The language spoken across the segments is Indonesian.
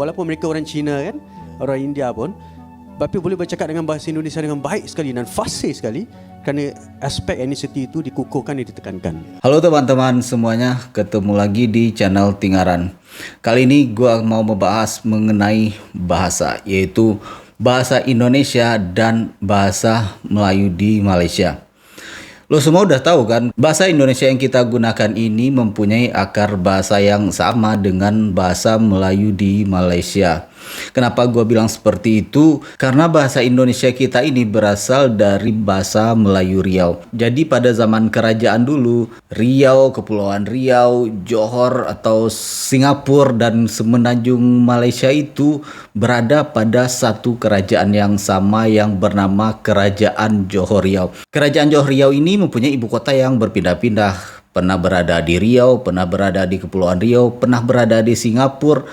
Walaupun mereka orang Cina kan, orang India pun, tapi boleh bercakap dengan bahasa Indonesia dengan baik sekali dan fasih sekali kerana aspek etnisiti itu dikukuhkan dan ditekankan. Halo teman-teman semuanya, ketemu lagi di channel Tingaran. Kali ini gua mau membahas mengenai bahasa, yaitu bahasa Indonesia dan bahasa Melayu di Malaysia. Lo semua udah tahu kan, bahasa Indonesia yang kita gunakan ini mempunyai akar bahasa yang sama dengan bahasa Melayu di Malaysia. Kenapa gue bilang seperti itu? Karena bahasa Indonesia kita ini berasal dari bahasa Melayu Riau. Jadi pada zaman kerajaan dulu, Riau, Kepulauan Riau, Johor atau Singapura dan Semenanjung Malaysia itu berada pada satu kerajaan yang sama yang bernama Kerajaan Johor Riau. Kerajaan Johor Riau ini mempunyai ibu kota yang berpindah-pindah. Pernah berada di Riau, pernah berada di Kepulauan Riau, pernah berada di Singapura,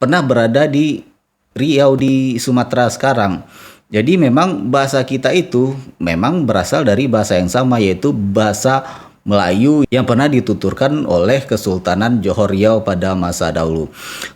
pernah berada di Riau di Sumatera sekarang. Jadi memang bahasa kita itu memang berasal dari bahasa yang sama, yaitu bahasa Melayu yang pernah dituturkan oleh Kesultanan Johor Riau pada masa dahulu.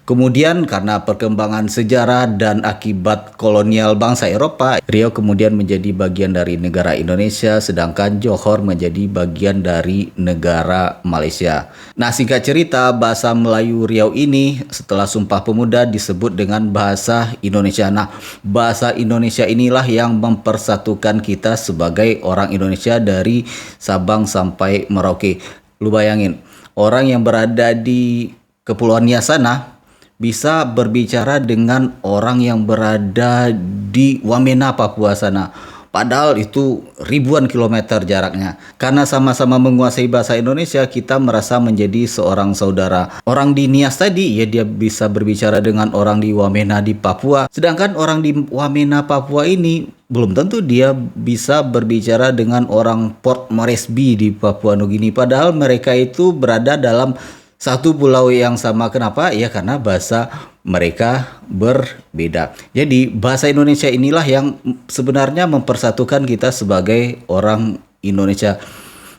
Kemudian karena perkembangan sejarah dan akibat kolonial bangsa Eropa, Riau kemudian menjadi bagian dari negara Indonesia, sedangkan Johor menjadi bagian dari negara Malaysia. Nah, singkat cerita, bahasa Melayu Riau ini setelah Sumpah Pemuda disebut dengan bahasa Indonesia. Nah, bahasa Indonesia inilah yang mempersatukan kita sebagai orang Indonesia dari Sabang sampai Merauke. Lu bayangin, orang yang berada di Kepulauan Nias sana bisa berbicara dengan orang yang berada di Wamena, Papua sana. Padahal itu ribuan kilometer jaraknya. Karena sama-sama menguasai bahasa Indonesia, kita merasa menjadi seorang saudara. Orang di Nias tadi, ya dia bisa berbicara dengan orang di Wamena di Papua. Sedangkan orang di Wamena Papua ini belum tentu dia bisa berbicara dengan orang Port Moresby di Papua Nugini. Padahal mereka itu berada dalam satu pulau yang sama. Kenapa? Ya karena bahasa mereka berbeda. Jadi bahasa Indonesia inilah yang sebenarnya mempersatukan kita sebagai orang Indonesia.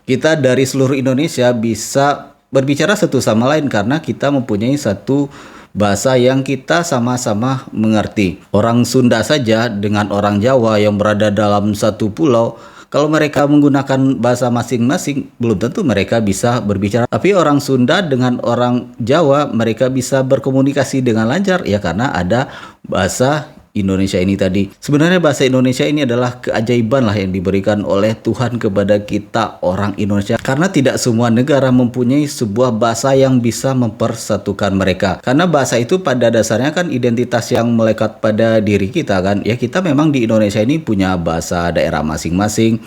Kita dari seluruh Indonesia bisa berbicara satu sama lain karena kita mempunyai satu bahasa yang kita sama-sama mengerti. Orang Sunda saja dengan orang Jawa yang berada dalam satu pulau, kalau mereka menggunakan bahasa masing-masing, belum tentu mereka bisa berbicara. Tapi orang Sunda dengan orang Jawa, mereka bisa berkomunikasi dengan lancar, ya karena ada bahasa Indonesia ini tadi. Sebenarnya bahasa Indonesia ini adalah keajaiban lah yang diberikan oleh Tuhan kepada kita orang Indonesia. Karena tidak semua negara mempunyai sebuah bahasa yang bisa mempersatukan mereka. Karena bahasa itu pada dasarnya kan identitas yang melekat pada diri kita kan. Ya kita memang di Indonesia ini punya bahasa daerah masing-masing.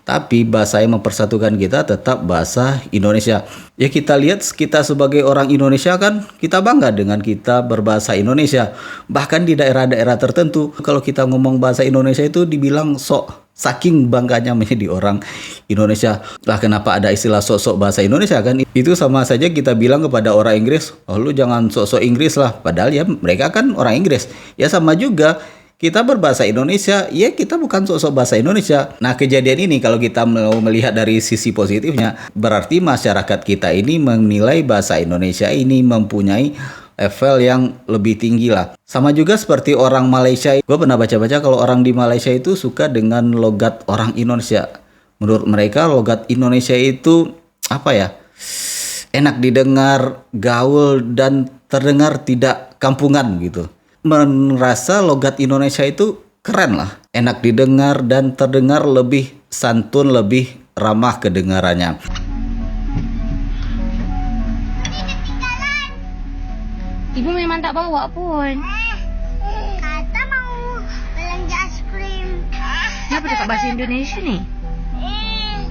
Tapi bahasa yang mempersatukan kita tetap bahasa Indonesia. Ya kita lihat kita sebagai orang Indonesia kan kita bangga dengan kita berbahasa Indonesia. Bahkan di daerah-daerah tertentu kalau kita ngomong bahasa Indonesia itu dibilang sok, saking bangganya menjadi orang Indonesia. Lah kenapa ada istilah sok-sok bahasa Indonesia kan? Itu sama saja kita bilang kepada orang Inggris, oh lu jangan sok-sok Inggris lah. Padahal ya mereka kan orang Inggris. Ya sama juga. Kita berbahasa Indonesia, ya kita bukan sosok bahasa Indonesia. Nah kejadian ini kalau kita mau melihat dari sisi positifnya, berarti masyarakat kita ini menilai bahasa Indonesia ini mempunyai level yang lebih tinggi lah. Sama juga seperti orang Malaysia. Gue pernah baca-baca kalau orang di Malaysia itu suka dengan logat orang Indonesia. Menurut mereka logat Indonesia itu apa ya? Enak didengar, gaul dan terdengar tidak kampungan gitu. Merasa logat Indonesia itu keren lah, enak didengar dan terdengar lebih santun, lebih ramah kedengarannya. Ibu memang tak bawa pun. Kata mau belanja es krim. Kenapa cakap bahasa Indonesia ni?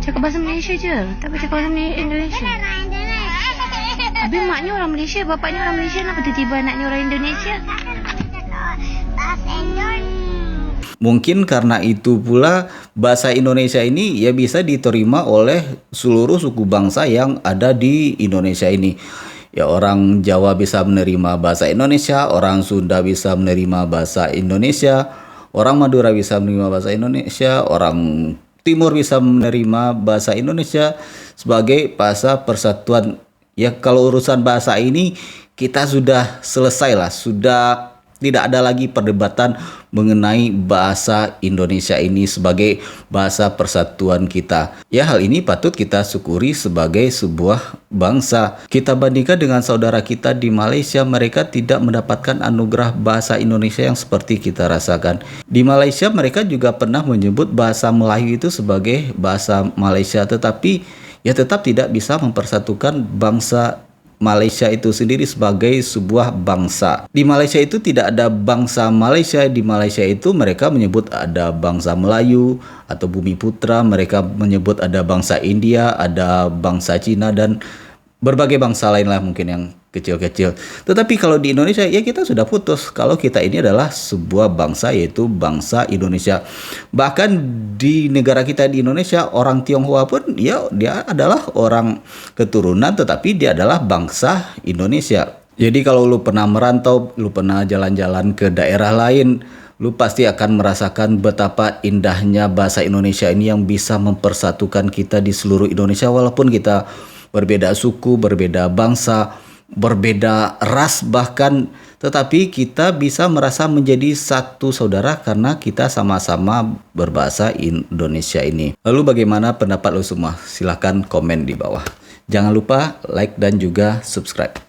Cakap bahasa Malaysia je. Tak boleh cakap bahasa Indonesia. Kan orang Indonesia. Habis maknya orang Malaysia, bapaknya orang Malaysia. Kenapa tiba-tiba anaknya orang Indonesia? Bahasa Indonesia. Mungkin karena itu pula bahasa Indonesia ini ya bisa diterima oleh seluruh suku bangsa yang ada di Indonesia ini. Ya orang Jawa bisa menerima bahasa Indonesia, orang Sunda bisa menerima bahasa Indonesia, orang Madura bisa menerima bahasa Indonesia, orang Timur bisa menerima bahasa Indonesia sebagai bahasa persatuan. Ya kalau urusan bahasa ini kita sudah selesai lah, sudah tidak ada lagi perdebatan mengenai bahasa Indonesia ini sebagai bahasa persatuan kita. Ya, hal ini patut kita syukuri sebagai sebuah bangsa. Kita bandingkan dengan saudara kita di Malaysia, mereka tidak mendapatkan anugerah bahasa Indonesia yang seperti kita rasakan. Di Malaysia mereka juga pernah menyebut bahasa Melayu itu sebagai bahasa Malaysia, tetapi ya tetap tidak bisa mempersatukan bangsa Malaysia itu sendiri sebagai sebuah bangsa. Di Malaysia itu tidak ada bangsa Malaysia. Di Malaysia itu mereka menyebut ada bangsa Melayu atau Bumi Putra. Mereka menyebut ada bangsa India, ada bangsa Cina, dan berbagai bangsa lain lah mungkin yang kecil-kecil. Tetapi kalau di Indonesia ya kita sudah putus kalau kita ini adalah sebuah bangsa, yaitu bangsa Indonesia. Bahkan di negara kita di Indonesia, orang Tionghoa pun ya dia adalah orang keturunan tetapi dia adalah bangsa Indonesia. Jadi kalau lu pernah merantau, lu pernah jalan-jalan ke daerah lain, lu pasti akan merasakan betapa indahnya bahasa Indonesia ini yang bisa mempersatukan kita di seluruh Indonesia walaupun kita berbeda suku, berbeda bangsa, berbeda ras bahkan, tetapi kita bisa merasa menjadi satu saudara karena kita sama-sama berbahasa Indonesia ini. Lalu bagaimana pendapat lu semua? Silahkan komen di bawah. Jangan lupa like dan juga subscribe.